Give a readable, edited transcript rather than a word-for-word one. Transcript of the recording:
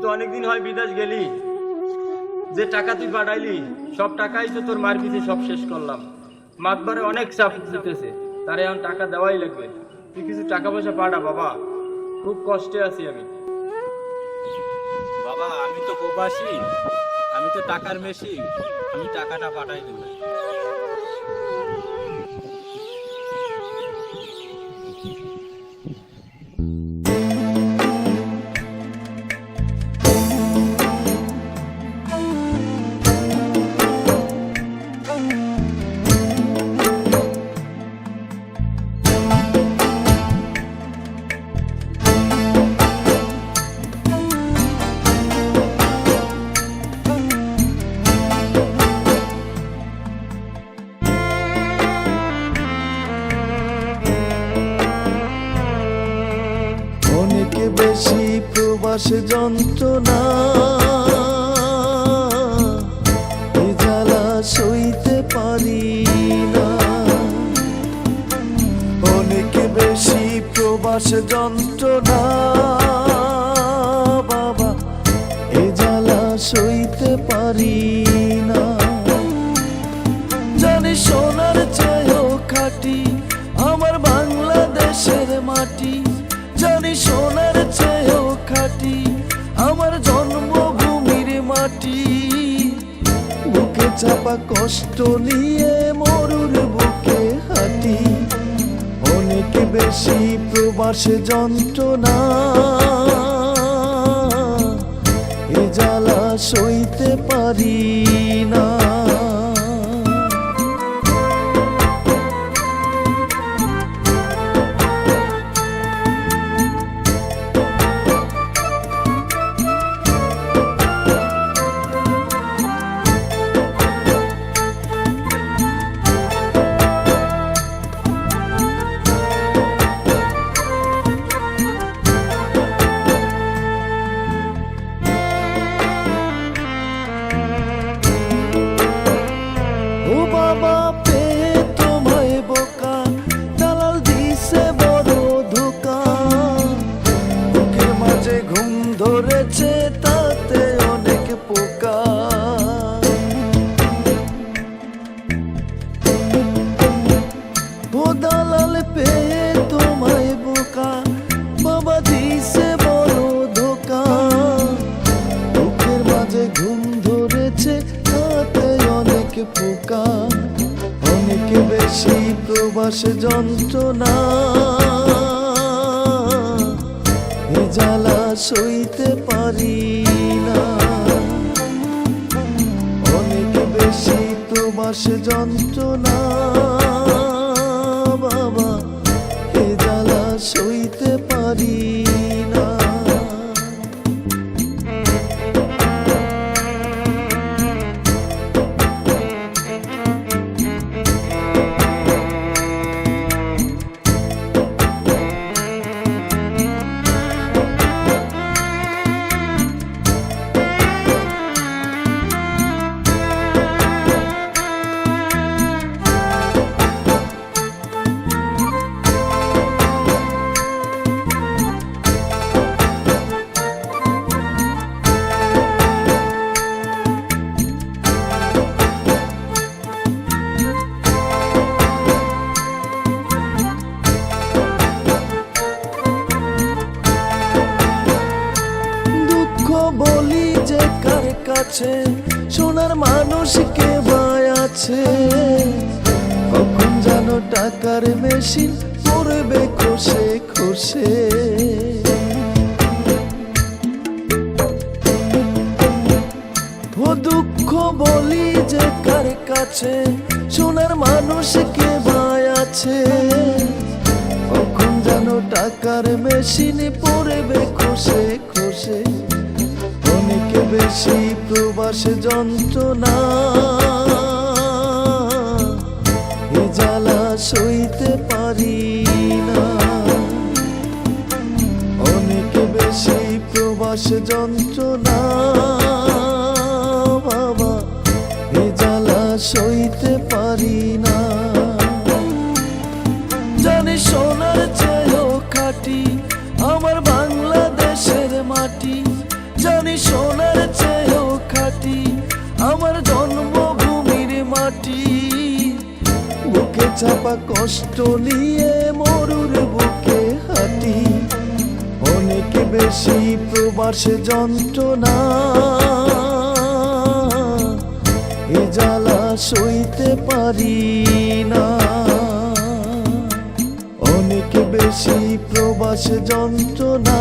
তো অনেকদিন হয় বিদেশ গেলি, যে টাকা তুই পাঠাইলি সব টাকাই তো তোর মার পিছে সব শেষ করলাম। মাতবারে অনেক চাপ দিতেছে, তারে এখন টাকা দেওয়াই লাগবে। তুই কিছু টাকা পয়সা পাঠা বাবা, খুব কষ্টে আছি আমি। বাবা আমি তো প্রবাসী, আমি তো টাকার মেশিন, আমি টাকাটা পাঠাই দেবো। অনেক বেশি প্রবাস যন্ত্রণা, এ জ্বালা সইতে পারি না। অনেক বেশি প্রবাস যন্ত্রণা বাবা, এ জ্বালা সইতে পারি না। জানি সোনার চেয়েও খাঁটি আমার বাংলাদেশের মাটি, জানি সোনার চেয়েও খাঁটি আমার জন্মভূমির মাটি। বুকে চাপা কষ্ট নিয়ে মরুর বুকে হাঁটি, অনেক বেশি প্রবাস যন্ত্রণা, এ জ্বালা সইতে পারি না। ও বাবা পেয়ে তোমায় বোকা, দালাল দিছে বড় ধোকা। বুকের মাঝে ঘুম ধরেছে তাতে অনেক পোকা। ও দালাল পেয়ে তোমায় বোকা, বাবা দিছে বড় ধোকা। বুকের মাঝে ঘুম ধরেছে তাতে অনেক পোকা। অনেক বেশি প্রবাস যন্ত্রণা, এ জ্বালা সইতে পারি না। অনেক বেশি প্রবাস যন্ত্রণা বাবা, এ জ্বালা সইতে পারি না। দুঃখ বলি যে কার কাছে, সোনার মানুষ কে ভাই আছে। কখন যেন টাকার মেশিন পড়বে খসে খসে। ও দুঃখ বলি যে কার কাছে, সোনার মানুষ কে ভাই আছে। কখন যেন টাকার মেশিন পড়বে খসে খসে। অনেক বেশি প্রবাস যন্ত্রণা, এ জ্বালা সইতে পারি না। অনেক বেশি প্রবাস যন্ত্রণা বাবা, এ জ্বালা সইতে পারি না। জানি সোনার চেয়েও খাঁটি আমার বাংলাদেশের মাটি, জানি চাপা কষ্ট নিয়ে মরুর বুকে হাঁটি, অনেক বেশি প্রবাসে যন্ত্রণা, এ জ্বালা সইতে পারি না। অনেক বেশি প্রবাসে যন্ত্রণা,